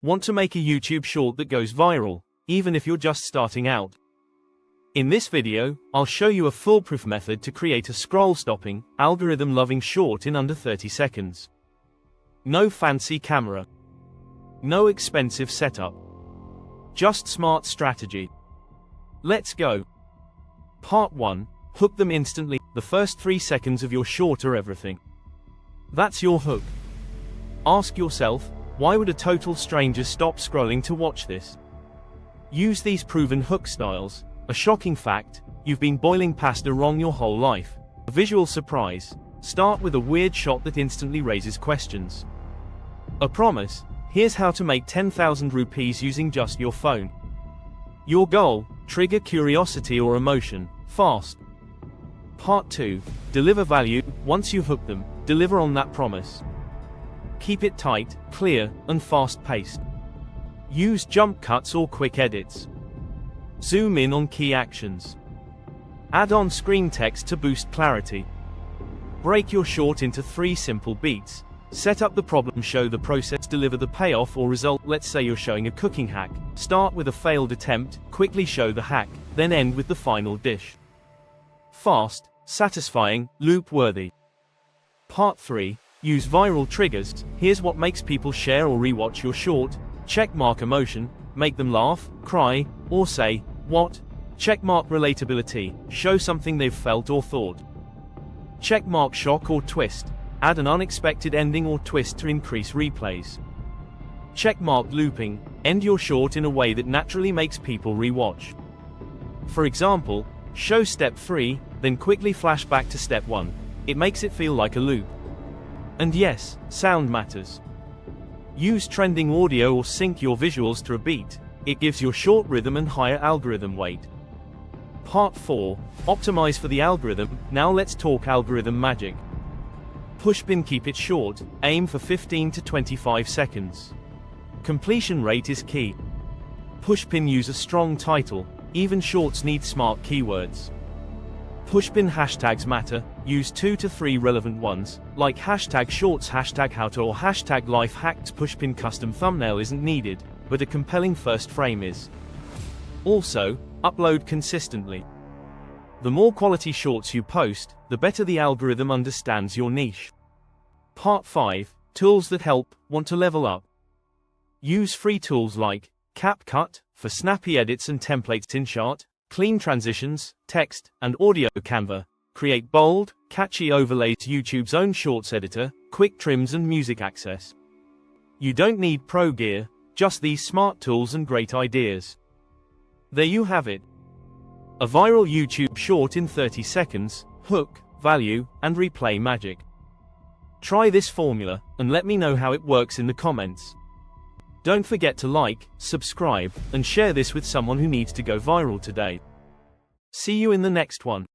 Want to make a YouTube short that goes viral, even if you're just starting out? In this video, I'll show you a foolproof method to create a scroll-stopping, algorithm-loving short in under 30 seconds. No fancy camera. No expensive setup. Just smart strategy. Let's go. Part 1. Hook them instantly. The first 3 seconds of your short are everything. That's your hook. Ask yourself, why would a total stranger stop scrolling to watch this? Use these proven hook styles. A shocking fact, you've been boiling pasta wrong your whole life. A visual surprise. Start with a weird shot that instantly raises questions. A promise. Here's how to make 10,000 rupees using just your phone. Your goal, trigger curiosity or emotion, fast. Part 2. Deliver value. Once you hook them, deliver on that promise. Keep it tight, clear, and fast-paced. Use jump cuts or quick edits. Zoom in on key actions. Add on screen text to boost clarity. Break your short into 3 simple beats. Set up the problem, show the process, deliver the payoff or result. Let's say you're showing a cooking hack. Start with a failed attempt, quickly show the hack, then end with the final dish. Fast, satisfying, loop-worthy. Part 3. Use viral triggers. Here's what makes people share or rewatch your short. Checkmark emotion. Make them laugh, cry, or say, "What?" Checkmark relatability. Show something they've felt or thought. Checkmark shock or twist. Add an unexpected ending or twist to increase replays. Checkmark looping. End your short in a way that naturally makes people rewatch. For example, show step 3, then quickly flash back to step 1. It makes it feel like a loop. And yes, sound matters. Use trending audio or sync your visuals to a beat. It gives your short rhythm and higher algorithm weight. Part 4. Optimize for the algorithm. Now let's talk algorithm magic. Pushpin. Keep it short. Aim for 15 to 25 seconds. Completion rate is key. Pushpin. Use a strong title. Even shorts need smart keywords. Pushpin hashtags matter. Use 2 to 3 relevant ones, like hashtag shorts, hashtag howto, or hashtag life hacks. Pushpin custom thumbnail isn't needed, but a compelling first frame is. Also, upload consistently. The more quality shorts you post, the better the algorithm understands your niche. Part 5. Tools that help. Want to level up? Use free tools like CapCut for snappy edits and templates, InShot, clean transitions, text, and audio, Canva. Create bold, catchy overlays, YouTube's own shorts editor, quick trims and music access. You don't need pro gear, just these smart tools and great ideas. There you have it. A viral YouTube short in 30 seconds, hook, value, and replay magic. Try this formula, and let me know how it works in the comments. Don't forget to like, subscribe, and share this with someone who needs to go viral today. See you in the next one.